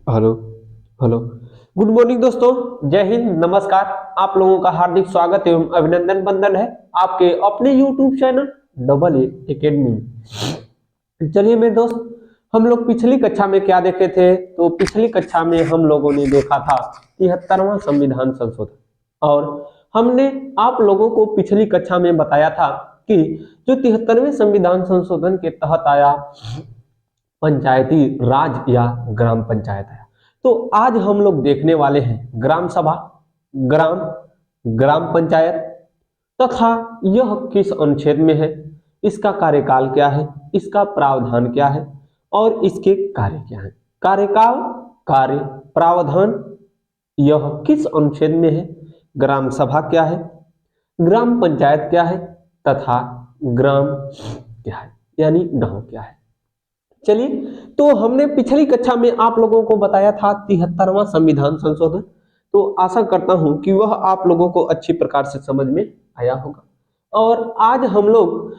Hello hello. Good morning दोस्तों, जय हिंद, नमस्कार। आप लोगों का हार्दिक स्वागत एवं अभिनंदन बंदन है आपके अपने YouTube channel double A academy. चलिए मेरे दोस्त, हम लोग पिछली कक्षा में क्या देखे थे? तो पिछली कक्षा में हम लोगों ने देखा था 73वां संविधान संशोधन। और हमने आप लोगों को पिछली कक्षा में बताया था कि जो 73वें संविधान संशोधन के तहत आया पंचायती राज या ग्राम पंचायत है। तो आज हम लोग देखने वाले हैं ग्राम सभा, ग्राम ग्राम पंचायत तथा यह किस अनुच्छेद में है, इसका कार्यकाल क्या है, इसका प्रावधान क्या है और इसके कार्य क्या है। कार्यकाल, कार्य, प्रावधान यह किस अनुच्छेद में है, ग्राम सभा क्या है, ग्राम पंचायत क्या है तथा ग्राम क्या है यानी गांव क्या है। चलिए, तो हमने पिछली कक्षा में आप लोगों को बताया था 73वां संविधान संशोधन। तो आशा करता हूं कि वह आप लोगों को अच्छी प्रकार से समझ में आया होगा। और आज हम लोग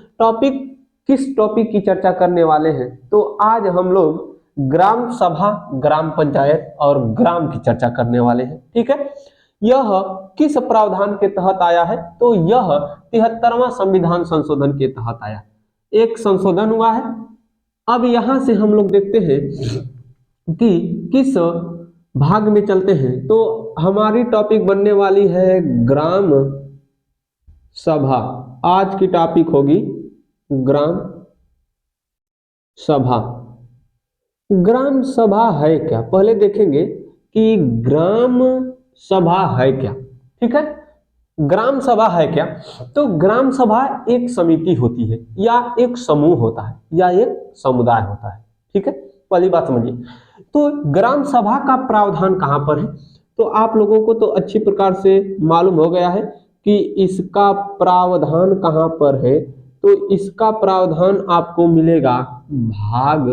किस टॉपिक की चर्चा करने वाले हैं? तो आज हम लोग ग्राम सभा, ग्राम पंचायत और ग्राम की चर्चा करने वाले हैं। ठीक है, यह किस प्रावधान के तहत आया है? तो यह 73वां संविधान संशोधन के तहत आया, एक संशोधन हुआ है। अब यहां से हम लोग देखते हैं कि किस भाग में चलते हैं। तो हमारी टॉपिक बनने वाली है ग्राम सभा। आज की टॉपिक होगी ग्राम सभा। ग्राम सभा है क्या, पहले देखेंगे कि ग्राम सभा है क्या। ठीक है, ग्राम सभा है क्या? तो ग्राम सभा एक समिति होती है या एक समूह होता है या एक समुदाय होता है। ठीक है, पहली बात समझिए। तो ग्राम सभा का प्रावधान कहां पर है? तो आप लोगों को तो अच्छी प्रकार से मालूम हो गया है कि इसका प्रावधान कहां पर है। तो इसका प्रावधान आपको मिलेगा भाग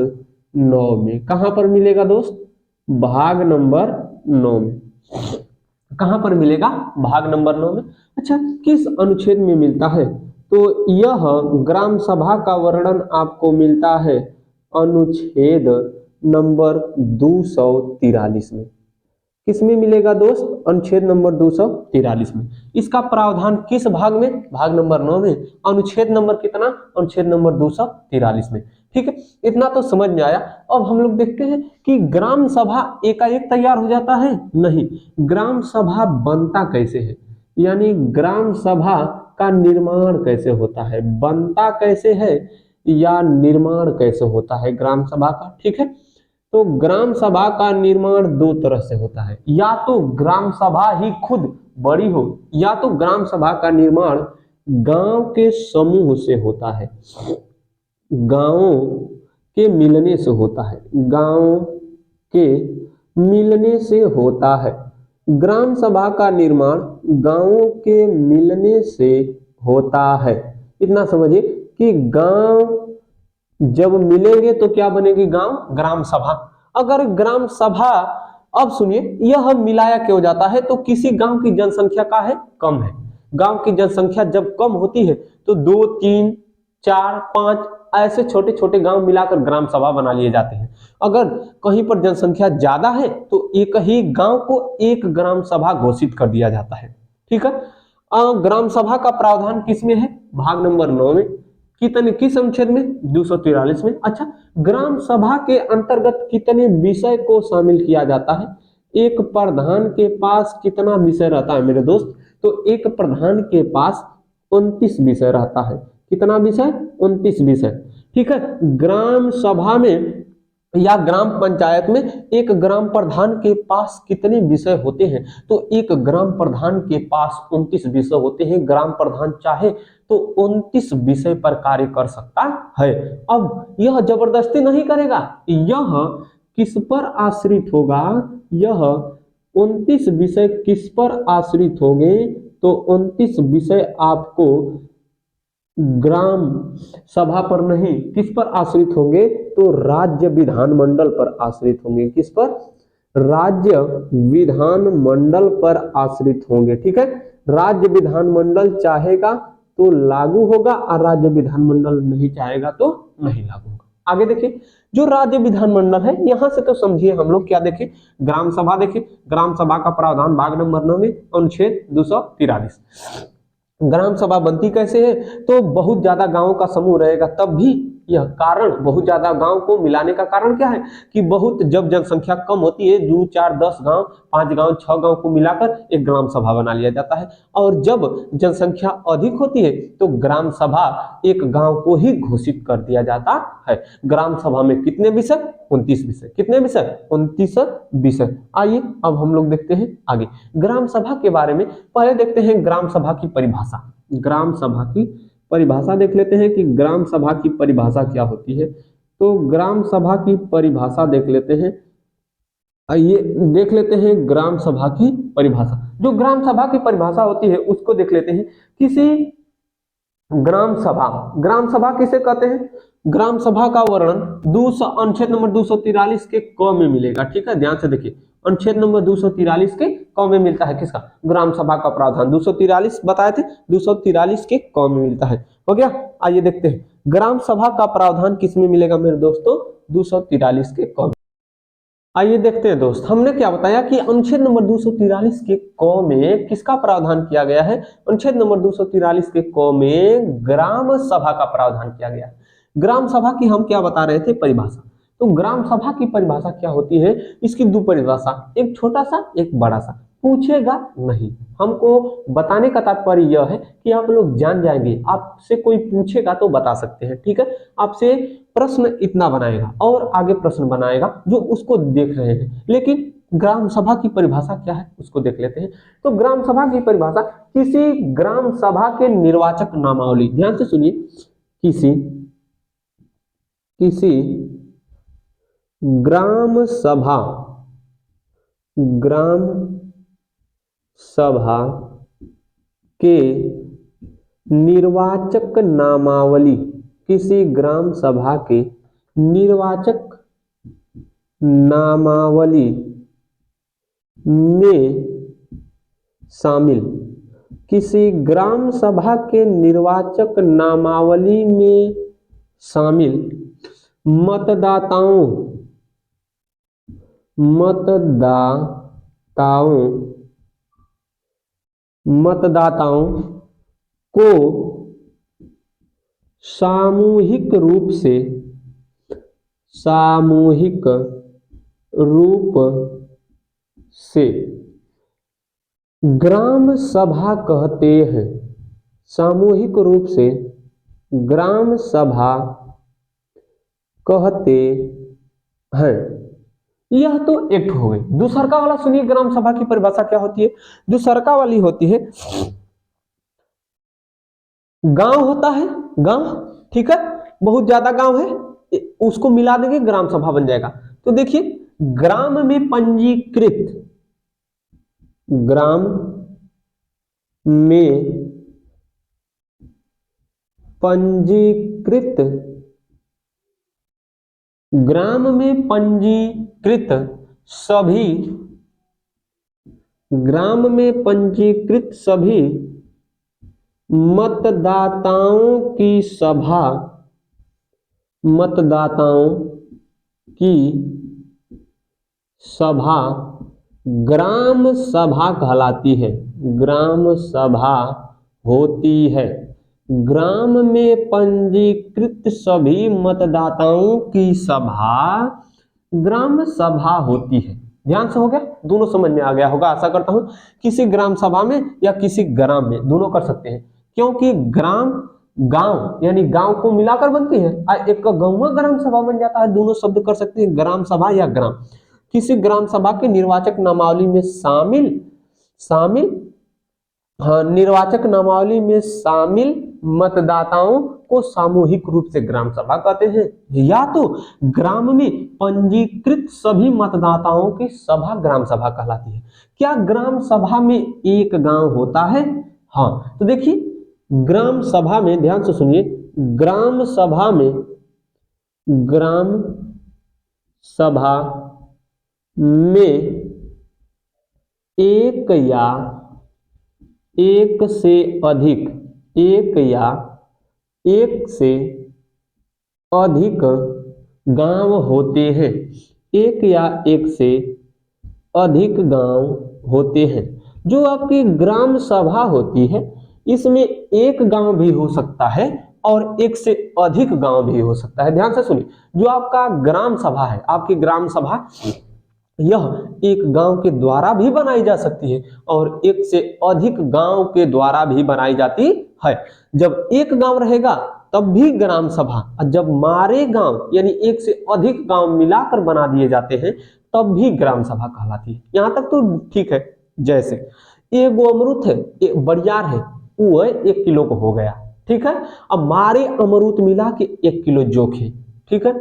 9 में। कहां पर मिलेगा दोस्त? भाग नंबर 9 में। कहां पर मिलेगा? भाग नंबर 9 में। अच्छा, किस अनुच्छेद में मिलता है? तो यह ग्राम सभा का वर्णन आपको मिलता है अनुच्छेद नंबर 243 में। किसमें मिलेगा दोस्त? अनुच्छेद नंबर 243 में। इसका प्रावधान किस भाग में? भाग नंबर 9 में। अनुच्छेद नंबर कितना? अनुच्छेद नंबर 243 में। ठीक है, इतना तो समझ में आया। अब हम लोग देखते हैं कि ग्राम सभा एकाएक तैयार हो जाता है? नहीं, ग्राम सभा बनता कैसे है, यानी ग्राम सभा का निर्माण कैसे होता है, बनता कैसे है या निर्माण कैसे होता है ग्राम सभा का। ठीक है, तो ग्राम सभा का निर्माण दो तरह से होता है, या तो ग्राम सभा ही खुद बड़ी हो या तो ग्राम सभा का निर्माण गांव के समूह से होता है, गांवों के मिलने से होता है, गांव के मिलने से होता है। ग्राम सभा का निर्माण गांवों के मिलने से होता है। इतना समझिए कि गांव जब मिलेंगे तो क्या बनेगी? गांव, ग्राम सभा। अगर ग्राम सभा, अब सुनिए, यह मिलाया क्यों जाता है? तो किसी गांव की जनसंख्या का है, कम है। गांव की जनसंख्या जब कम होती है तो 2, 3, 4, 5 ऐसे छोटे छोटे गांव मिलाकर ग्राम सभा बना लिए जाते हैं। अगर कहीं पर जनसंख्या ज्यादा है तो एक ही गांव को एक ग्राम सभा घोषित कर दिया जाता है। ठीक है, ग्राम सभा का प्रावधान किसमें है? भाग नंबर 9 में। किस अनुच्छेद में? 243 में। अच्छा, ग्राम सभा के अंतर्गत कितने विषय को शामिल किया जाता है? एक प्रधान के पास कितना विषय रहता है मेरे दोस्त? तो एक प्रधान के पास 29 विषय रहता है। कितना विषय? 29 विषय। ठीक है, ग्राम सभा में या ग्राम पंचायत में एक ग्राम प्रधान के पास कितने विषय होते हैं? तो एक ग्राम प्रधान के पास 29 विषय होते हैं। ग्राम प्रधान चाहे तो 29 विषय पर कार्य कर सकता है। अब यह जबरदस्ती नहीं करेगा, यह किस पर आश्रित होगा? यह 29 विषय किस पर आश्रित होंगे? तो 29 विषय आपको ग्राम सभा पर नहीं, किस पर आश्रित होंगे? तो राज्य विधानमंडल पर आश्रित होंगे। किस पर? राज्य विधानमंडल पर आश्रित होंगे। ठीक है, राज्य विधानमंडल चाहेगा तो लागू होगा और राज्य विधानमंडल नहीं चाहेगा तो नहीं लागू होगा। आगे देखिए, जो राज्य विधानमंडल है, यहां से तो समझिए हम लोग क्या देखें, ग्राम सभा देखें। ग्राम सभा का प्रावधान भाग नंबर 9 में अनुच्छेद 243। ग्राम सभा बनती कैसे है, तो बहुत ज्यादा गांवों का समूह रहेगा तब भी यह कारण, बहुत ज्यादा गांव को मिलाने का कारण क्या है कि बहुत जब जनसंख्या कम होती है, 2 4 10 गांव, 5 गांव, 6 गांव को मिलाकर एक ग्राम सभा बना लिया जाता है। और जब जनसंख्या अधिक होती है तो ग्राम सभा एक गांव को ही घोषित कर दिया जाता है। ग्राम सभा में कितने विषय, 29 विषय। कितने विषय, 29 विषय। आइए अब हम लोग देखते हैं आगे ग्राम सभा के बारे में। पहले देखते हैं ग्राम सभा की परिभाषा। ग्राम सभा की परिभाषा देख लेते हैं कि ग्राम सभा की परिभाषा क्या होती है। तो ग्राम सभा की परिभाषा देख लेते हैं। आइए देख लेते हैं ग्राम सभा की परिभाषा। जो ग्राम सभा की परिभाषा होती है उसको देख लेते हैं। किसी ग्राम सभा, ग्राम सभा किसे कहते हैं, ग्राम सभा का वर्णन अनुच्छेद नंबर 243 के क में मिलेगा। ठीक है, ध्यान से देखिए, अनुच्छेद नंबर 243 के क में मिलता है किसका, ग्राम सभा का प्रावधान। 243 बताए थे, 243 के क में मिलता है। हो गया। आइए देखते हैं ग्राम सभा का प्रावधान किस में मिलेगा मेरे दोस्तों, 243 के क। आइए देखते हैं दोस्त, हमने क्या बताया कि अनुच्छेद नंबर 243 के क में किसका प्रावधान किया गया है, अनुच्छेद नंबर 243 के क में ग्राम सभा का प्रावधान किया गया है। ग्राम सभा की हम क्या बता रहे थे, परिभाषा। तो ग्राम सभा की परिभाषा क्या होती है, इसकी दो परिभाषा, एक छोटा सा एक बड़ा सा। पूछेगा नहीं, हमको बताने का तात्पर्य यह है कि आप लोग जान जाएंगे, आपसे कोई पूछेगा तो बता सकते हैं। ठीक है, आपसे प्रश्न इतना बनाएगा और आगे प्रश्न बनाएगा जो उसको देख रहे हैं, लेकिन ग्राम सभा की परिभाषा क्या है उसको देख लेते हैं। तो ग्राम सभा की परिभाषा, किसी ग्राम सभा के निर्वाचक नामावली, ध्यान से सुनिए, किसी ग्राम सभा के निर्वाचक नामावली, किसी ग्राम सभा के निर्वाचक नामावली में शामिल, किसी ग्राम सभा के निर्वाचक नामावली में शामिल मतदाताओं को सामूहिक रूप से ग्राम सभा कहते हैं। सामूहिक रूप से ग्राम सभा कहते हैं। यह तो एक हो गई। दूसरका वाला सुनिए, ग्राम सभा की परिभाषा क्या होती है। दूसरका वाली होती है, गांव होता है, गांव, ठीक है, बहुत ज्यादा गांव है, उसको मिला देंगे ग्राम सभा बन जाएगा। तो देखिए, ग्राम में पंजीकृत सभी मतदाताओं की सभा ग्राम सभा कहलाती है, ग्राम सभा होती है। ग्राम में पंजीकृत सभी मतदाताओं की सभा ग्राम सभा होती है। ध्यान से हो गया, दोनों समझ में आ गया होगा आशा करता हूं। किसी ग्राम सभा में या किसी ग्राम में, दोनों कर सकते हैं, क्योंकि ग्राम गांव यानी गांव को मिलाकर बनती है, एक गांव ग्राम सभा बन जाता है। दोनों शब्द कर सकते हैं, ग्राम सभा या ग्राम। किसी ग्राम सभा के निर्वाचक नामावली में शामिल निर्वाचक नामावली में शामिल मतदाताओं को सामूहिक रूप से ग्राम सभा कहते हैं। या तो ग्राम में पंजीकृत सभी मतदाताओं की सभा ग्राम सभा कहलाती है। क्या ग्राम सभा में एक गांव होता है? हाँ, तो देखिए, ग्राम सभा में, ध्यान से सुनिए, ग्राम सभा में एक या एक से अधिक गांव होते हैं, एक या एक से अधिक गांव होते हैं। जो आपकी ग्राम सभा होती है इसमें एक गांव भी हो सकता है और एक से अधिक गांव भी हो सकता है। ध्यान से सुनिए, जो आपका ग्राम सभा है, आपकी ग्राम सभा यह एक गांव के द्वारा भी बनाई जा सकती है और एक से अधिक गांव के द्वारा भी बनाई जाती है। जब एक गांव रहेगा तब भी ग्राम सभा, और जब मारे गांव यानी एक से अधिक गांव मिलाकर बना दिए जाते हैं तब भी ग्राम सभा कहलाती है। यहां तक तो ठीक है। जैसे एक अमरूद है, एक बरियार है, वो 1 किलो को हो गया, ठीक है। अब मारे अमरूद मिला के 1 किलो जोखे, ठीक है।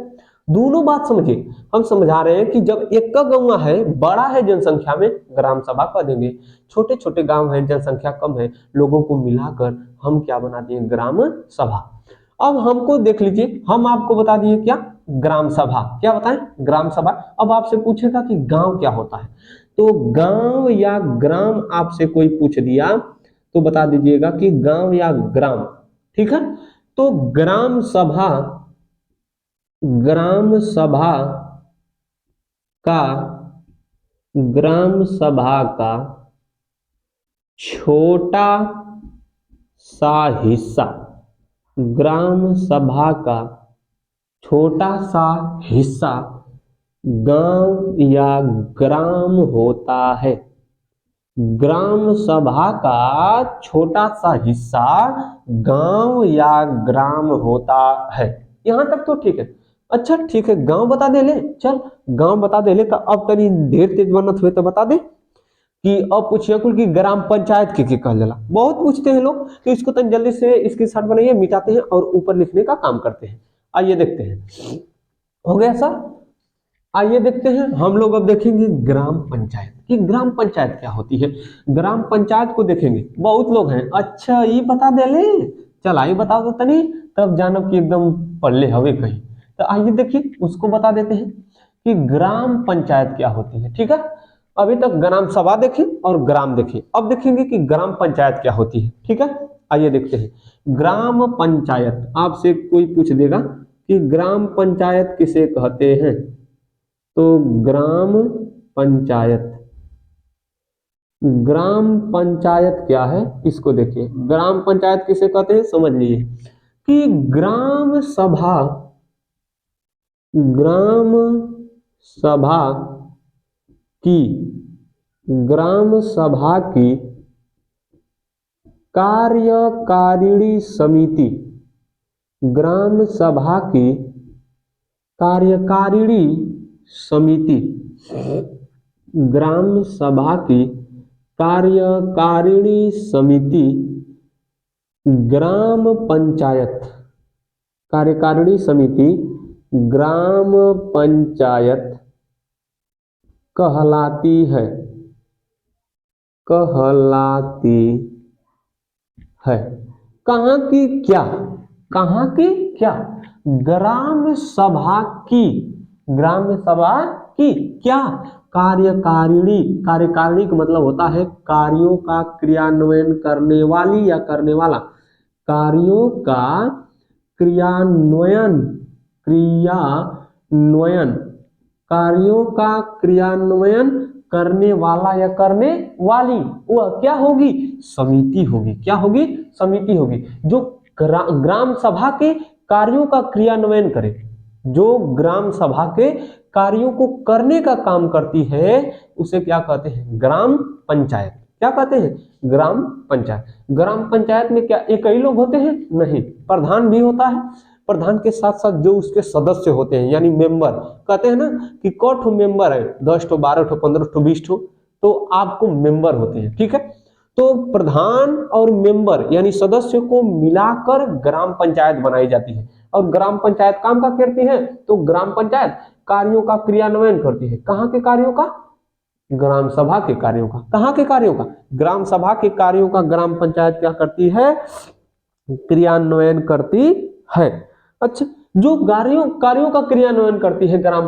दोनों बात समझिए, हम समझा रहे हैं कि जब एक का गांव है, बड़ा है जनसंख्या में, ग्राम सभा कह देंगे। छोटे छोटे गांव हैं, जनसंख्या कम है, लोगों को मिलाकर हम क्या बना दिए, ग्राम सभा। अब हमको देख लीजिए, हम आपको बता दिए क्या, ग्राम सभा। क्या बताएं, ग्राम सभा। अब आपसे पूछेगा कि गांव क्या होता है, तो गांव या ग्राम आपसे कोई पूछ दिया तो बता दीजिएगा कि गांव या ग्राम, ठीक है। तो ग्राम सभा, ग्राम सभा का, ग्राम सभा का छोटा सा हिस्सा, ग्राम सभा का छोटा सा हिस्सा गांव या ग्राम होता है। ग्राम सभा का छोटा सा हिस्सा गांव या ग्राम होता है। यहां तक तो ठीक है। अच्छा ठीक है, गांव बता दे ले, चल गांव बता दे ले, तो अब तनी ढेर तेज बनत हुए तो बता दे कि अब पूछिए कुल की ग्राम पंचायत के कहल जाला। बहुत पूछते हैं लोग, तो इसको तनी जल्दी से स्क्रीनशॉट बनाइए, मिटाते हैं और ऊपर लिखने का काम करते हैं। आइए देखते हैं, हो गया सर। आइए देखते हैं, हम लोग अब देखेंगे ग्राम पंचायत कि ग्राम पंचायत क्या होती है। ग्राम पंचायत को देखेंगे, बहुत लोग हैं, अच्छा ये बता दे ले, चल आइए बता दो तनी, तब जानब कि एकदम पढ़ले हवे कहीं। तो आइए देखिए, उसको बता देते हैं कि ग्राम पंचायत क्या होती है, ठीक है। अभी तक ग्राम सभा देखें और ग्राम देखें, अब देखेंगे कि ग्राम पंचायत क्या होती है, ठीक है। आइए देखते हैं, ग्राम पंचायत आपसे कोई पूछ देगा कि ग्राम पंचायत किसे कहते हैं, तो ग्राम पंचायत, ग्राम पंचायत क्या है इसको देखिए। ग्राम पंचायत किसे कहते हैं समझ लीजिए कि ग्राम सभा, ग्राम सभा की, ग्राम सभा की कार्यकारिणी समिति, ग्राम सभा की कार्यकारिणी समिति, ग्राम सभा की कार्यकारिणी समिति ग्राम पंचायत, कार्यकारिणी समिति ग्राम पंचायत कहलाती है, कहलाती है। कहाँ की क्या, कहाँ की क्या, ग्राम सभा की, ग्राम सभा की क्या कार्यकारिणी। कार्यकारिणी का मतलब होता है कार्यों का क्रियान्वयन करने वाली या करने वाला, कार्यों का क्रियान्वयन, क्रियान्वयन, कार्यों का क्रियान्वयन करने वाला या करने वाली, वह क्या होगी, समिति होगी। क्या होगी, समिति होगी। जो ग्राम सभा के कार्यों का क्रियान्वयन करे, जो ग्राम सभा के कार्यों को करने का काम करती है, उसे क्या कहते हैं, ग्राम पंचायत। क्या कहते हैं, ग्राम पंचायत। ग्राम पंचायत में क्या एक ही लोग होते हैं, नहीं, प्रधान भी होता है। प्रधान के साथ साथ जो उसके सदस्य होते हैं यानी मेंबर, कहते हैं ना कि कौ मेंबर है, 10 ठो 12 ठो 15 ठो 20 ठो, तो आपको मेंबर होते हैं, ठीक है। तो प्रधान और मेंबर यानी सदस्य को मिलाकर ग्राम पंचायत बनाई जाती है। और ग्राम पंचायत काम का करती है, तो ग्राम पंचायत कार्यों का क्रियान्वयन करती है। कहाँ के कार्यों का, ग्राम सभा के कार्यों का। कहाँ के कार्यों का, ग्राम सभा के कार्यों का ग्राम पंचायत क्या करती है, क्रियान्वयन करती है। अच्छा, जो कार्यों का क्रियान्वयन करती है ग्राम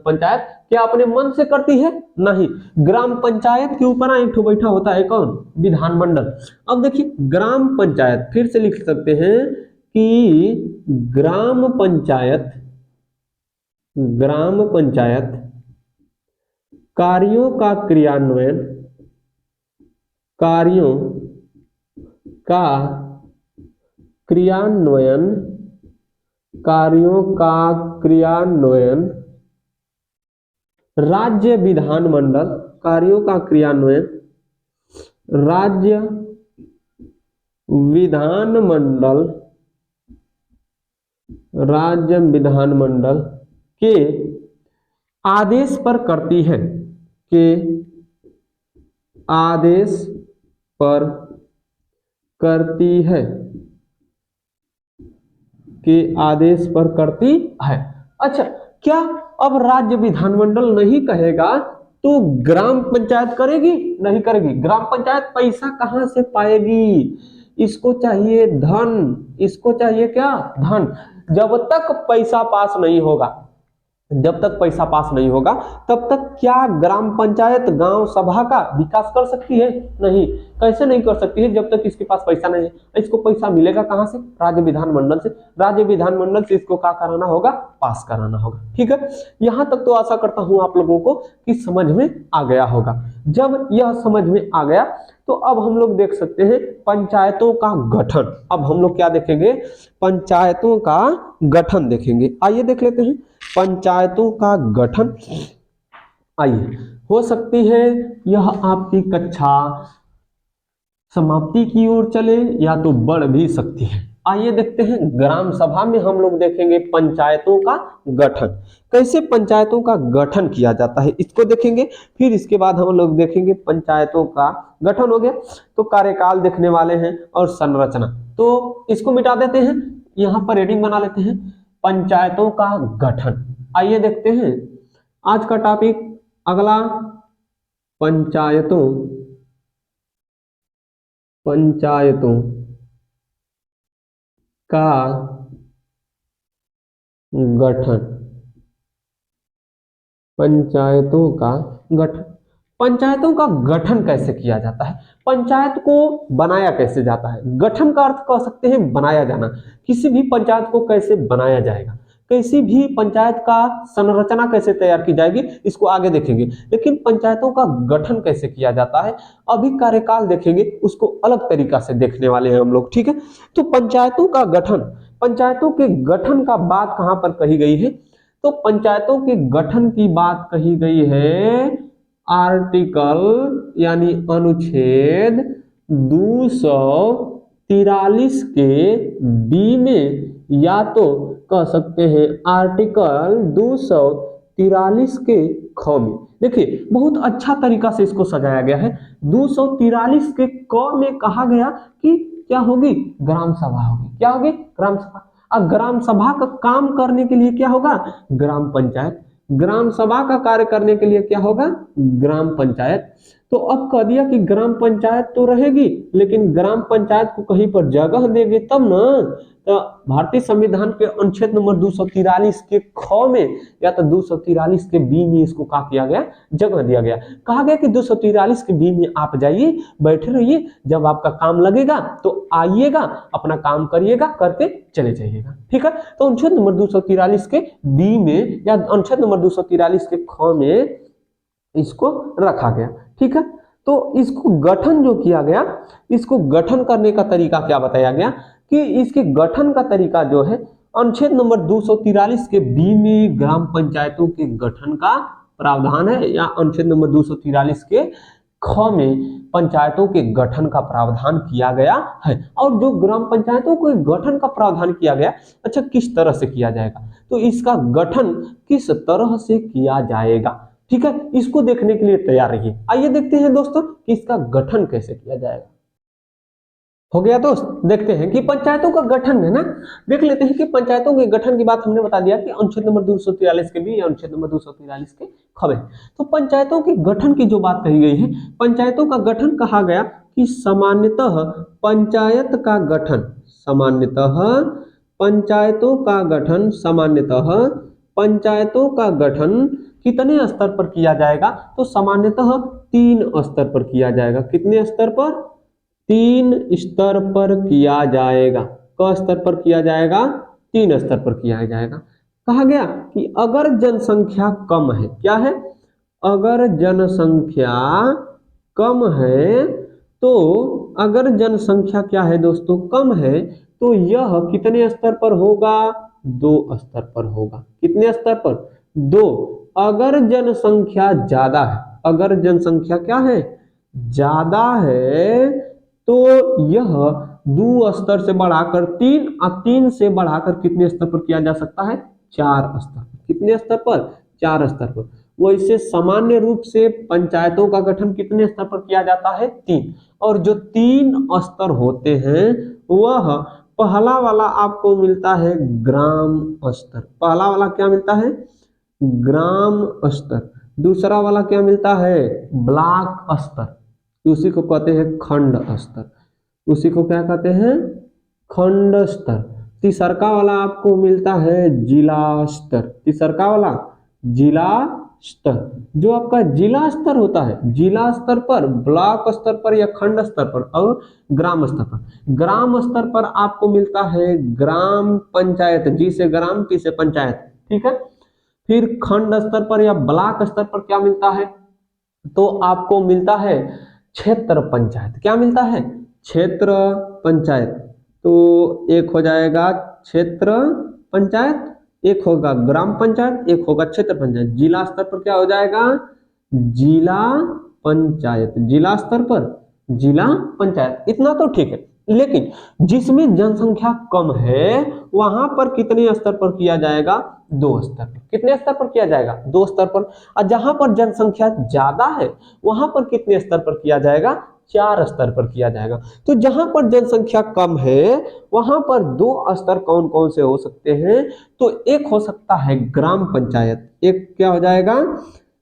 पंचायत, क्या अपने मन से करती है, नहीं। ग्राम पंचायत के ऊपर एक ठो बैठा होता है कौन, विधानमंडल। अब देखिए ग्राम पंचायत, फिर से लिख सकते हैं कि ग्राम पंचायत, ग्राम पंचायत कार्यों का क्रियान्वयन, कार्यों का क्रियान्वयन, कार्यों का क्रियान्वयन राज्य विधानमंडल, कार्यों का क्रियान्वयन राज्य विधानमंडल, राज्य विधानमंडल के आदेश पर करती है, के आदेश पर करती है, के आदेश पर करती है। अच्छा, क्या अब राज्य विधानमंडल नहीं कहेगा तो ग्राम पंचायत करेगी? नहीं करेगी। ग्राम पंचायत पैसा कहां से पाएगी? इसको चाहिए धन, इसको चाहिए क्या? धन। जब तक पैसा पास नहीं होगा, जब तक पैसा पास नहीं होगा तब तक क्या ग्राम पंचायत गांव सभा का विकास कर सकती है? नहीं। कैसे नहीं कर सकती है? जब तक इसके पास पैसा नहीं है। इसको पैसा मिलेगा कहां से? राज्य विधानमंडल से। राज्य विधानमंडल से इसको क्या कराना होगा? पास कराना होगा। ठीक है, यहां तक तो आशा करता हूं आप लोगों को कि समझ में आ गया होगा। जब यह समझ में आ गया तो अब हम लोग देख सकते हैं पंचायतों का गठन। अब हम लोग क्या देखेंगे? पंचायतों का गठन देखेंगे। आइए देख लेते हैं पंचायतों का गठन। आइए, हो सकती है यह आपकी कक्षा समाप्ति की ओर चले या तो बढ़ भी सकती है। आइए देखते हैं ग्राम सभा में हम लोग देखेंगे पंचायतों का गठन, कैसे पंचायतों का गठन किया जाता है इसको देखेंगे। फिर इसके बाद हम लोग देखेंगे पंचायतों का गठन हो गया तो कार्यकाल देखने वाले हैं और संरचना, तो इसको मिटा देते हैं, यहाँ पर हेडिंग बना लेते हैं पंचायतों का गठन। आइए देखते हैं आज का टॉपिक अगला, पंचायतों, पंचायतों का गठन, पंचायतों का गठन। पंचायतों का गठन कैसे किया जाता है? पंचायत को बनाया कैसे जाता है? गठन का अर्थ कह सकते हैं बनाया जाना। किसी भी पंचायत को कैसे बनाया जाएगा, किसी भी पंचायत का संरचना कैसे तैयार की जाएगी, इसको आगे देखेंगे। लेकिन पंचायतों का गठन कैसे किया जाता है, अभी कार्यकाल देखेंगे, उसको अलग तरीका से देखने वाले हैं हम लोग। ठीक है, तो पंचायतों का गठन, पंचायतों के गठन का बात कहां पर कही गई है? तो पंचायतों के गठन की बात कही गई है आर्टिकल यानी अनुच्छेद 243 के बी में, या तो कह सकते हैं आर्टिकल 243 के ख में। देखिए बहुत अच्छा तरीका से इसको सजाया गया है। 243 के क में कहा गया कि क्या होगी? ग्राम सभा होगी। क्या होगी? ग्राम सभा। अब ग्राम सभा का काम करने के लिए क्या होगा? ग्राम पंचायत। ग्राम सभा का कार्य करने के लिए क्या होगा? ग्राम पंचायत। तो अब कह दिया कि ग्राम पंचायत तो रहेगी, लेकिन ग्राम पंचायत को कहीं पर जगह देंगे तब ना। तो भारतीय संविधान के अनुच्छेद नंबर 243 के ख में या तो 243 के बी में इसको क्या किया गया? जगह दिया गया। कहा गया कि 243 के बी में आप जाइए, बैठे रहिए, जब आपका काम लगेगा तो आइएगा, अपना काम करिएगा, करके चले जाइएगा। ठीक है, तो अनुच्छेद नंबर 243 के बी में या अनुच्छेद नंबर 243 के ख में इसको रखा गया। ठीक है, तो इसको गठन जो किया गया, इसको गठन करने का तरीका क्या बताया गया कि इसके गठन का तरीका जो है अनुच्छेद नंबर 243 के बी में ग्राम पंचायतों के गठन का प्रावधान है, या अनुच्छेद नंबर 243 के ख में पंचायतों के गठन का प्रावधान किया गया है। और जो ग्राम पंचायतों के गठन का प्रावधान किया गया, अच्छा किस तरह से किया जाएगा, तो इसका गठन किस तरह से किया जाएगा, ठीक है, इसको देखने के लिए तैयार रहिए। आइए देखते हैं दोस्तों कि इसका गठन कैसे किया जाएगा। हो गया दोस्त, देखते हैं कि पंचायतों का गठन है ना, देख लेते हैं कि पंचायतों के गठन की बात हमने बता दिया कि अनुच्छेद नंबर 243 के भी, अनुच्छेद नंबर 243 के ख में। तो पंचायतों के गठन की जो बात कही गई है, पंचायतों का गठन कहा गया कि सामान्यतः पंचायत का गठन, सामान्यतः पंचायतों का गठन, सामान्यतः पंचायतों का गठन कितने स्तर पर किया जाएगा? तो सामान्यतः 3 स्तर पर किया जाएगा। कितने स्तर पर? 3 स्तर पर किया जाएगा। क स्तर पर किया जाएगा? 3 स्तर पर किया जाएगा। कहा गया कि अगर जनसंख्या कम है, क्या है, अगर जनसंख्या कम है तो, अगर जनसंख्या क्या है दोस्तों, कम है, तो यह कितने स्तर पर होगा, 2 स्तर पर होगा। कितने स्तर पर, 2। अगर जनसंख्या ज्यादा है, अगर जनसंख्या क्या है, ज्यादा है, तो यह 2 स्तर से बढ़ाकर 3 और 3 से बढ़ाकर कितने स्तर पर किया जा सकता है, 4 स्तर। कितने स्तर पर, 4 स्तर पर। वैसे सामान्य रूप से पंचायतों का गठन कितने स्तर पर किया जाता है, 3। और जो 3 स्तर होते हैं वह, पहला वाला आपको मिलता है ग्राम स्तर। पहला वाला क्या मिलता है, ग्राम स्तर। दूसरा वाला क्या मिलता है, ब्लॉक स्तर। उसी को कहते हैं खंड स्तर। उसी को क्या कहते हैं, खंड स्तर। तीसरका वाला आपको मिलता है जिला स्तर। तीसरका वाला जिला स्तर। जो आपका जिला स्तर होता है, जिला स्तर पर, ब्लॉक स्तर पर या खंड स्तर पर और ग्राम स्तर पर। ग्राम स्तर पर आपको मिलता है ग्राम पंचायत, जी से ग्राम, पी से पंचायत, ठीक है। फिर खंड स्तर पर या ब्लॉक स्तर पर क्या मिलता है, तो आपको मिलता है क्षेत्र पंचायत। क्या मिलता है, क्षेत्र पंचायत। तो एक हो जाएगा क्षेत्र पंचायत, एक होगा ग्राम पंचायत, एक होगा क्षेत्र पंचायत। जिला स्तर पर क्या हो जाएगा, जिला पंचायत। जिला स्तर पर जिला पंचायत। इतना तो ठीक है, लेकिन जिसमें जनसंख्या कम है वहां पर कितने स्तर पर किया जाएगा, 2 स्तर पर। कितने स्तर पर किया जाएगा, 2 स्तर पर। और जहां पर जनसंख्या ज्यादा है वहां पर कितने स्तर पर किया जाएगा, 4 स्तर पर किया जाएगा। तो जहां पर जनसंख्या कम है वहां पर 2 स्तर कौन कौन से हो सकते हैं, तो एक हो सकता है ग्राम पंचायत। एक क्या हो जाएगा,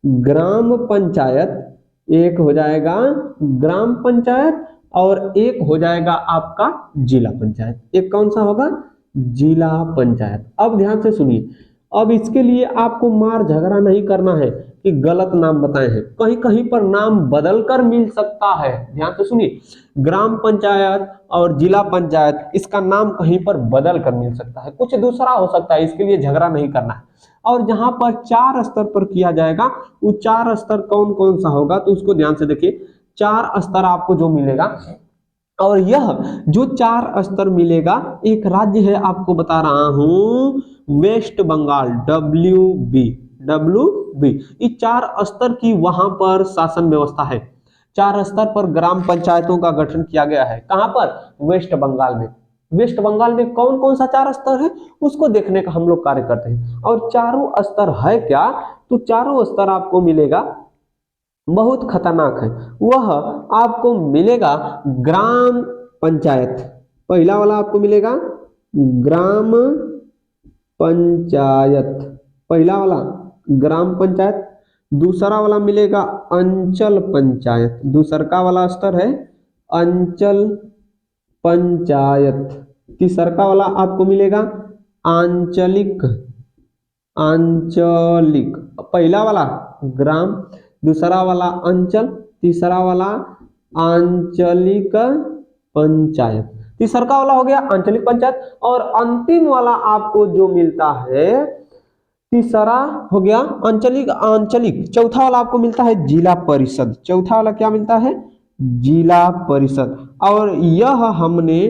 ग्राम पंचायत। एक हो जाएगा ग्राम पंचायत और एक हो जाएगा आपका जिला पंचायत। एक कौन सा होगा, जिला पंचायत। अब ध्यान से सुनिए, अब इसके लिए आपको मार झगड़ा नहीं करना है कि गलत नाम बताए हैं। कहीं कहीं पर नाम बदल कर मिल सकता है। ध्यान से सुनिए, ग्राम पंचायत और जिला पंचायत, इसका नाम कहीं पर बदल कर मिल सकता है, कुछ दूसरा हो सकता है, इसके लिए झगड़ा नहीं करना है। और जहां पर 4 स्तर पर किया जाएगा वो 4 स्तर कौन कौन सा होगा, तो उसको ध्यान से देखिए। 4 स्तर आपको जो मिलेगा, और यह जो 4 स्तर मिलेगा, एक राज्य है आपको बता रहा हूं, वेस्ट बंगाल, WB। इस 4 स्तर की वहां पर शासन व्यवस्था है। 4 स्तर पर ग्राम पंचायतों का गठन किया गया है। कहां पर, वेस्ट बंगाल में। वेस्ट बंगाल में कौन कौन सा 4 स्तर है उसको देखने का हम लोग कार्य करते हैं। और चारों स्तर है क्या, तो चारों स्तर आपको मिलेगा, बहुत खतरनाक है। वह आपको मिलेगा ग्राम पंचायत। पहला वाला आपको मिलेगा ग्राम पंचायत, पहला वाला ग्राम पंचायत। दूसरा वाला मिलेगा अंचल पंचायत। दूसरा वाला स्तर है अंचल पंचायत। तीसरा वाला आपको मिलेगा आंचलिक। आंचलिक, पहला वाला ग्राम, दूसरा वाला अंचल, तीसरा वाला आंचलिक पंचायत। तीसरा वाला हो गया आंचलिक पंचायत। और अंतिम वाला आपको जो मिलता है, तीसरा हो गया आंचलिक, आंचलिक। चौथा वाला आपको मिलता है जिला परिषद। चौथा वाला क्या मिलता है, जिला परिषद। और यह हमने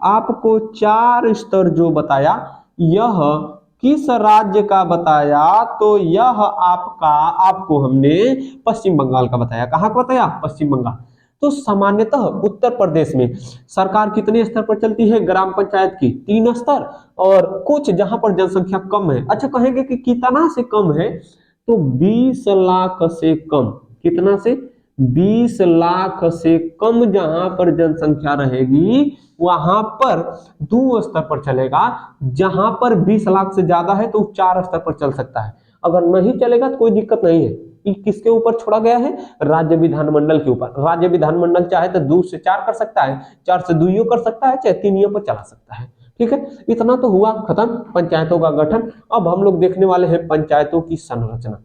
आपको 4 स्तर जो बताया, यह किस राज्य का बताया, तो यह आपको हमने पश्चिम बंगाल का बताया। कहां का बताया, पश्चिम बंगाल। तो सामान्यतः उत्तर प्रदेश में सरकार कितने स्तर पर चलती है, ग्राम पंचायत की 3 स्तर। और कुछ जहां पर जनसंख्या कम है, अच्छा कहेंगे कि कितना से कम है, तो 20 लाख से कम। कितना से, 20 लाख से कम जहां पर जनसंख्या रहेगी वहां पर 2 स्तर पर चलेगा। जहां पर 20 लाख से ज्यादा है तो 4 स्तर पर चल सकता है। अगर नहीं चलेगा तो कोई दिक्कत नहीं है। ये किसके ऊपर छोड़ा गया है, राज्य विधानमंडल के ऊपर। राज्य विधानमंडल चाहे तो 2 से 4 कर सकता है, 4 से 2 कर सकता है, चाहे 3 पर चला सकता है। ठीक है, इतना तो हुआ खत्म पंचायतों का गठन। अब हम लोग देखने वाले हैं पंचायतों की संरचना।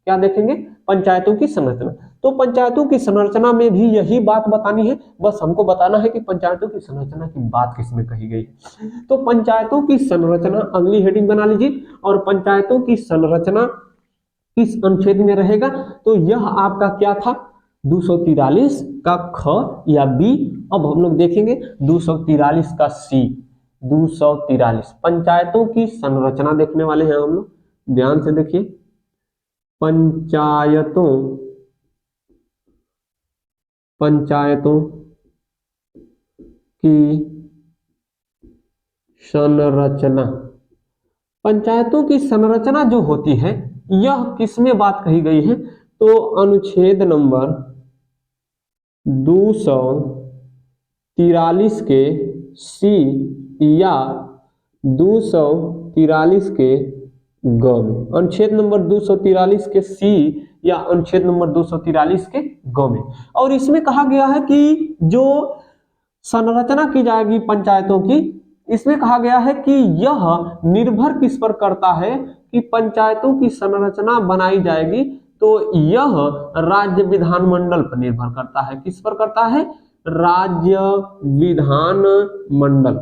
क्या देखेंगे, पंचायतों की संरचना। तो पंचायतों की संरचना में भी यही बात बतानी है, बस हमको बताना है कि पंचायतों की संरचना की बात किसमें कही गई है। तो पंचायतों की संरचना अगली हेडिंग बना लीजिए, और पंचायतों की संरचना किस अनुच्छेद में रहेगा, तो यह आपका क्या था 243 का ख या बी। अब हम लोग देखेंगे 243 का सी। 243 पंचायतों की संरचना देखने वाले हैं हम लोग, ध्यान से देखिए। पंचायतों की संरचना, पंचायतों की संरचना जो होती है यह किसमें बात कही गई है, तो अनुच्छेद नंबर 243 के सी या 243 के ग में, अनुच्छेद नंबर 243 के सी या अनुच्छेद नंबर 243 के ग में। और इसमें कहा गया है कि जो संरचना की जाएगी पंचायतों की, इसमें कहा गया है कि यह निर्भर किस पर करता है कि पंचायतों की संरचना बनाई जाएगी तो यह राज्य विधानमंडल पर निर्भर करता है। किस पर करता है, राज्य विधान मंडल,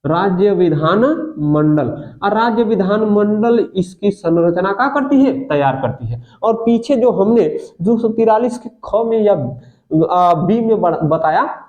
राज्य विधान मंडल। और राज्य विधान मंडल इसकी संरचना क्या करती है, तैयार करती है। और पीछे जो हमने 243 के ख में या बी में बताया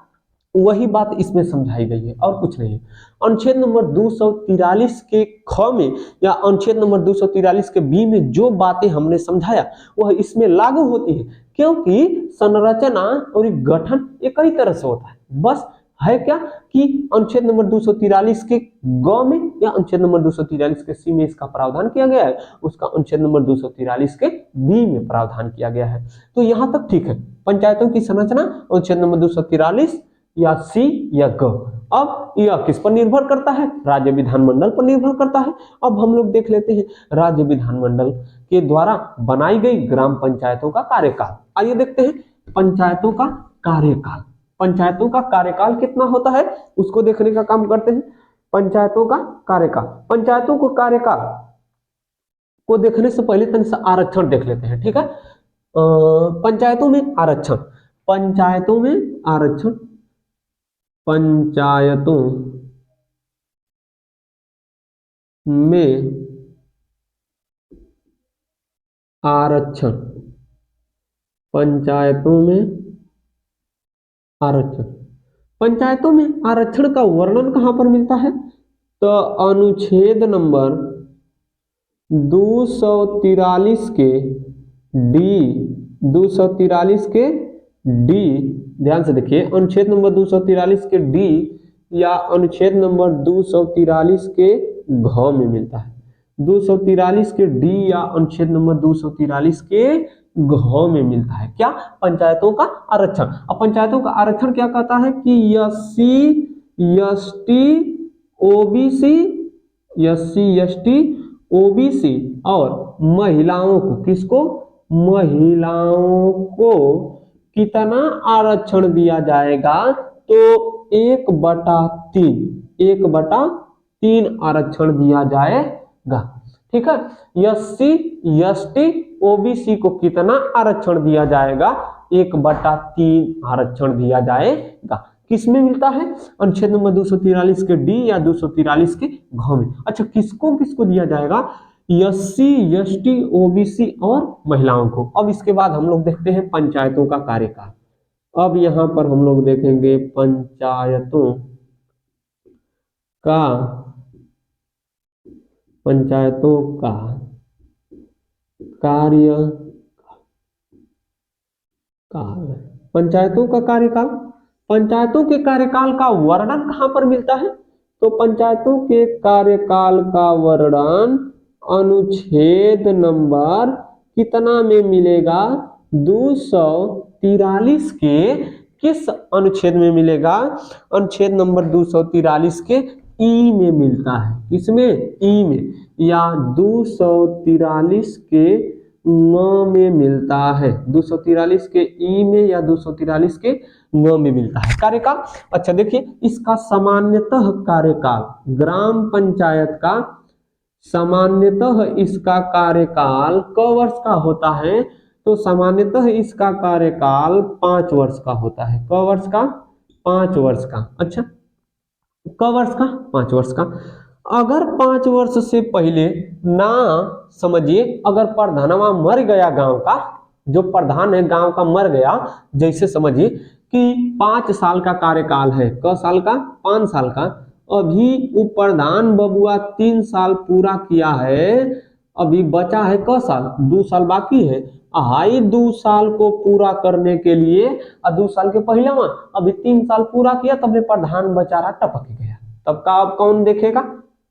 वही बात इसमें समझाई गई है और कुछ नहीं है। अनुच्छेद नंबर 243 के ख में या अनुच्छेद नंबर 243 के बी में जो बातें हमने समझाया वह इसमें लागू होती है, क्योंकि संरचना और गठन एक ही तरह से होता है। बस है क्या कि अनुच्छेद नंबर 243 के ग में या अनुच्छेद नंबर 243 के सी में इसका प्रावधान किया गया है, उसका अनुच्छेद नंबर 243 के बी में प्रावधान किया गया है। तो यहां तक ठीक है। पंचायतों की संरचना अनुच्छेद नंबर 243 या सी या ग। अब यह किस पर निर्भर करता है, राज्य विधानमंडल पर निर्भर करता है। अब हम लोग देख लेते हैं राज्य विधानमंडल के द्वारा बनाई गई ग्राम पंचायतों का कार्यकाल। आइए देखते हैं पंचायतों का कार्यकाल। पंचायतों का कार्यकाल कितना होता है उसको देखने का काम करते हैं। पंचायतों का कार्यकाल, पंचायतों को कार्यकाल को देखने से पहले तनिक सा आरक्षण देख लेते हैं, ठीक है। पंचायतों में आरक्षण, पंचायतों में आरक्षण, पंचायतों में आरक्षण, पंचायतों में आरक्षण, पंचायतों में आरक्षण का वर्णन कहां पर मिलता है, तो अनुच्छेद नंबर 243 के डी, 243 के डी, ध्यान से देखिए अनुच्छेद नंबर 243 के डी या अनुच्छेद नंबर 243 के घ में मिलता है। 243 के डी या अनुच्छेद नंबर 243 के घ में मिलता है क्या, पंचायतों का आरक्षण। अब पंचायतों का आरक्षण क्या कहता है कि SC ST OBC, SC ST OBC और महिलाओं को, किसको, महिलाओं को कितना आरक्षण दिया जाएगा, तो 1/3, 1/3 आरक्षण दिया जाएगा, ठीक है। एससी एसटी ओबीसी को कितना आरक्षण दिया जाएगा, 1/3 आरक्षण दिया जाएगा। किसमें मिलता है, अनुच्छेद नंबर 243 के डी या 243 के घ में। अच्छा, किसको किसको दिया जाएगा, एससी एसटी ओबीसी और महिलाओं को। अब इसके बाद हम लोग देखते हैं पंचायतों का कार्यकाल। अब यहां पर हम लोग देखेंगे पंचायतों का, पंचायतों का कार्यकाल, पंचायतों का कार्यकाल, पंचायतों के कार्यकाल का वर्णन कहां पर मिलता है, तो पंचायतों के कार्यकाल का वर्णन अनुच्छेद नंबर कितना में मिलेगा, 243 के किस अनुच्छेद में मिलेगा, अनुच्छेद नंबर 243 के ई में मिलता है। किसमें, ई में, या 243 के न में मिलता है, 243 के ई में या 243 के न में मिलता है कार्यकाल। अच्छा देखिए, इसका सामान्यतः कार्यकाल, ग्राम पंचायत का सामान्यतः इसका कार्यकाल क वर्ष का होता है, तो सामान्यतः इसका कार्यकाल 5 वर्ष का होता है। क वर्ष का? 5 वर्ष का। अच्छा, क वर्ष का? 5 वर्ष का। अगर 5 वर्ष से पहले ना, समझिए अगर प्रधानवा मर गया गांव का, जो प्रधान है गांव का मर गया, जैसे समझिए कि 5 साल का कार्यकाल है। क साल का? 5 साल का। अभी वो प्रधान बबुआ 3 साल पूरा किया है, अभी बचा है क साल? 2 साल बाकी है। हाई 2 साल को पूरा करने के लिए, और 2 साल के पहले वहां अभी 3 साल पूरा किया, तब प्रधान बेचारा टपक गया। तब का अब कौन देखेगा?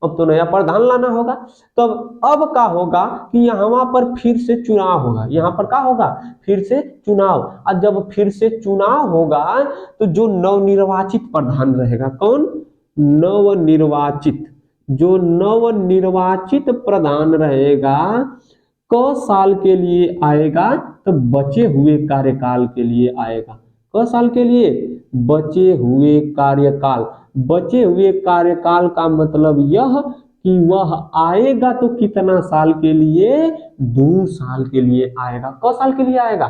अब तो नया प्रधान लाना होगा। तो अब का होगा कि यहाँ पर फिर से चुनाव होगा। यहाँ पर क्या होगा? फिर से चुनाव। और जब फिर से चुनाव होगा तो जो नवनिर्वाचित प्रधान रहेगा, कौन? नवनिर्वाचित। जो नवनिर्वाचित प्रधान रहेगा, क साल के लिए आएगा, तो बचे हुए कार्यकाल के लिए आएगा। क साल के लिए? बचे हुए कार्यकाल। बचे हुए कार्यकाल का मतलब यह कि वह आएगा तो कितना साल के लिए? 2 साल के लिए आएगा। क साल के लिए आएगा?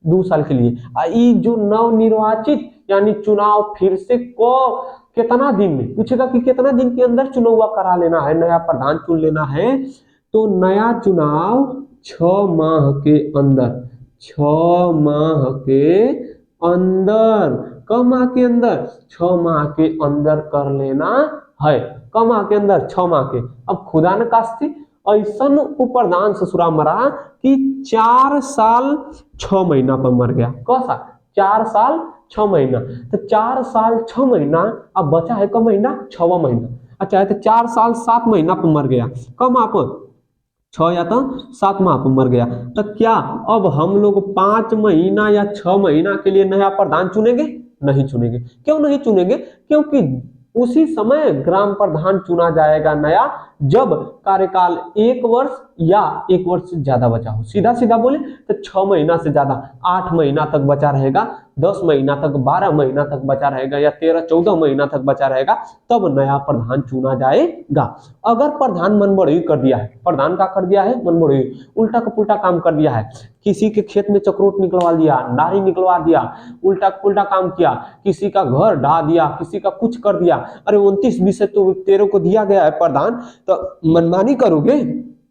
2 साल के लिए। ये जो नवनिर्वाचित यानी चुनाव फिर से कितना दिन में पूछेगा कि कितना दिन के अंदर चुनाव करा लेना है, नया प्रधान चुन लेना है, तो नया चुनाव 6 माह के अंदर, 6 माह के अंदर, कम माह के अंदर, 6 माह के अंदर कर लेना है। कम माह के अंदर? 6 माह के। अब खुदा न कास्ती ऐसन प्रधान ससुरा मरा कि 4 साल 6 महीना पर मर गया। कैसा? 4 साल 6 महीना। तो 4 साल 6 महीना, अब बचा है कम महीना? 6वां महीना। अच्छा है, तो 4 साल 7 महीना पर मर गया। कम माह पर? 6 या तो 7 माह पर मर गया। तो क्या अब हम लोग 5 महीना या 6 महीना के लिए नया प्रधान चुनेंगे? नहीं चुनेंगे। क्यों नहीं चुनेंगे? क्योंकि उसी समय ग्राम प्रधान चुना जाएगा नया, जब कार्यकाल 1 वर्ष या 1 वर्ष से ज्यादा बचा हो। सीधा सीधा बोले तो 6 महीना से ज्यादा, 8 महीना तक बचा रहेगा, 10 महीना तक, 12 महीना तक बचा रहेगा, या 13-14 महीना तक बचा रहेगा, तब नया प्रधान चुना जाएगा। अगर प्रधान मनबड़ोई कर दिया है, प्रधान का कर दिया है मनबड़ोई, उल्टा का पुल्टा काम कर दिया है, किसी के खेत में चक्रोट निकलवा दिया, नारी निकलवा दिया, उल्टा पुल्टा काम किया, किसी का घर ढा दिया, किसी का कुछ कर दिया, अरे 29 विषय तो 13 को दिया गया है प्रधान, तो मनमानी करोगे?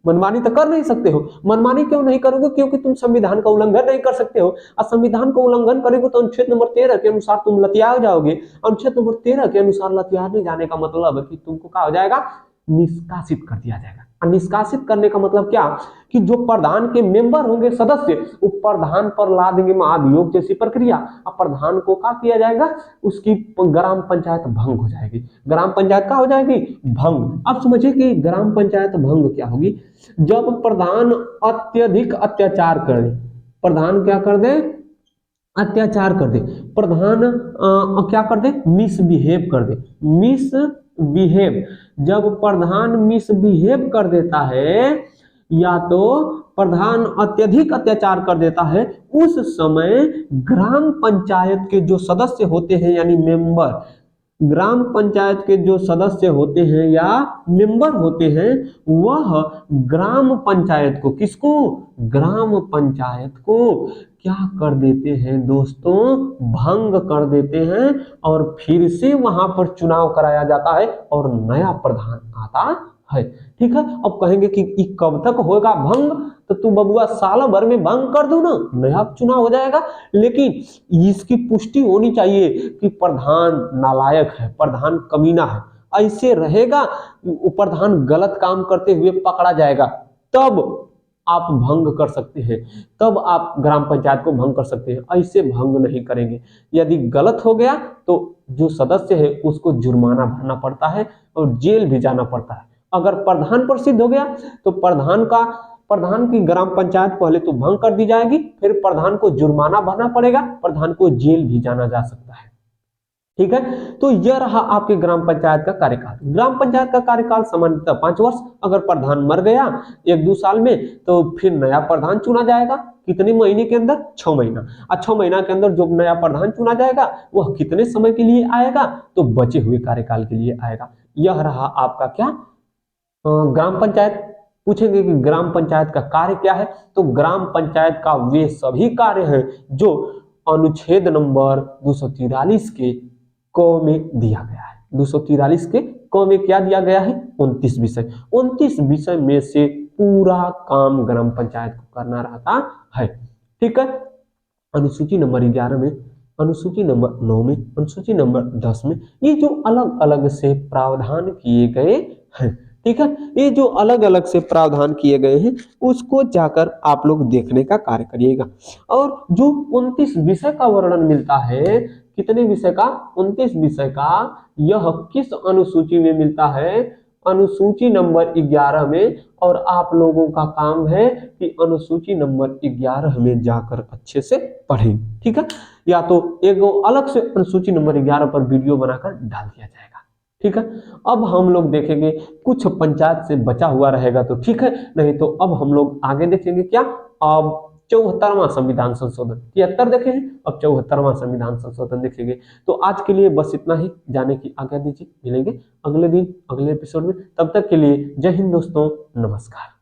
मनमानी तो कर नहीं सकते हो। मनमानी क्यों नहीं करोगे? क्योंकि तुम संविधान का उल्लंघन नहीं कर सकते हो, और संविधान का उल्लंघन करोगे तो अनुच्छेद नंबर 13 के अनुसार तुम लतिया जाओगे। अनुच्छेद नंबर 13 के अनुसार लतियाने जाने का मतलब है कि तुमको क्या हो जाएगा? निष्कासित कर दिया जाएगा। और निष्कासित करने का मतलब क्या? कि जो प्रधान के मेंबर होंगे, सदस्य, वो प्रधान पर ला देंगे महाभियोग जैसी प्रक्रिया, और प्रधान को क्या किया जाएगा? उसकी ग्राम पंचायत भंग हो जाएगी। ग्राम पंचायत क्या हो जाएगी? भंग। अब समझिए कि ग्राम पंचायत भंग क्या होगी? जब प्रधान अत्यधिक अत्याचार करे। प्रधान क्या कर दे? अत्याचार कर दे। प्रधान क्या कर दे? मिसबिहेव कर दे। मिसबिहेव। जब प्रधान मिसबिहेव कर देता है, या तो प्रधान अत्यधिक अत्याचार कर देता है, उस समय ग्राम पंचायत के जो सदस्य होते हैं यानी मेंबर, ग्राम पंचायत के जो सदस्य होते हैं या मेंबर होते हैं, वह ग्राम पंचायत को, किसको? ग्राम पंचायत को क्या कर देते हैं दोस्तों? भंग कर देते हैं, और फिर से वहां पर चुनाव कराया जाता है और नया प्रधान आता है। ठीक है। अब कहेंगे कि कब तक होगा भंग? तो तू बबुआ साल भर में भंग कर दो ना, नया चुनाव हो जाएगा। लेकिन इसकी पुष्टि होनी चाहिए कि प्रधान नालायक है, प्रधान कमीना है, ऐसे रहेगा, प्रधान गलत काम करते हुए पकड़ा जाएगा, तब आप भंग कर सकते हैं, तब आप ग्राम पंचायत को भंग कर सकते हैं। ऐसे भंग नहीं करेंगे। यदि गलत हो गया तो जो सदस्य है उसको जुर्माना भरना पड़ता है और जेल भी जाना पड़ता है। अगर प्रधान पर सिद्ध हो गया तो प्रधान की ग्राम पंचायत पहले तो भंग कर दी जाएगी, फिर प्रधान को जुर्माना भरना पड़ेगा, प्रधान को जेल भी जाना जा सकता है। ठीक है। तो यह रहा आपके ग्राम पंचायत का कार्यकाल। ग्राम पंचायत का कार्यकाल सामान्यतः 5 वर्ष। अगर प्रधान मर गया 1-2 साल में तो फिर नया प्रधान चुना जाएगा। कितने महीने के अंदर? 6 महीना। और 6 महीना के अंदर जो नया प्रधान चुना जाएगा वह कितने समय के लिए आएगा? तो बचे हुए कार्यकाल के लिए आएगा। यह रहा आपका क्या? ग्राम पंचायत। पूछेंगे कि ग्राम पंचायत का कार्य क्या है, तो ग्राम पंचायत का वे सभी कार्य हैं जो अनुच्छेद नंबर 243 के क में दिया गया है। 243 के क में क्या दिया गया है? 29 विषय। 29 विषय में से पूरा काम ग्राम पंचायत को करना रहता है। ठीक है। अनुसूची नंबर 11 में, अनुसूची नंबर 9 में, अनुसूची नंबर 10 में ये जो अलग अलग से प्रावधान किए गए हैं, ठीक है, ये जो अलग अलग से प्रावधान किए गए हैं उसको जाकर आप लोग देखने का कार्य करिएगा। और जो 29 विषय का वर्णन मिलता है, कितने विषय का? 29 विषय का, यह किस अनुसूची में मिलता है? अनुसूची नंबर 11 में। और आप लोगों का काम है कि अनुसूची नंबर 11 में जाकर अच्छे से पढ़ें। ठीक है, या तो एक अलग से अनुसूची नंबर 11 पर वीडियो बनाकर डाल दिया जाएगा। ठीक है, अब हम लोग देखेंगे कुछ पंचायत से बचा हुआ रहेगा तो ठीक है, नहीं तो अब हम लोग आगे देखेंगे क्या? अब 74वां संविधान संशोधन, 73 देखे हैं, अब 74वां संविधान संशोधन देखेंगे। तो आज के लिए बस इतना ही, जाने की आज्ञा दीजिए। मिलेंगे अगले दिन अगले एपिसोड में, तब तक के लिए जय हिंद दोस्तों, नमस्कार।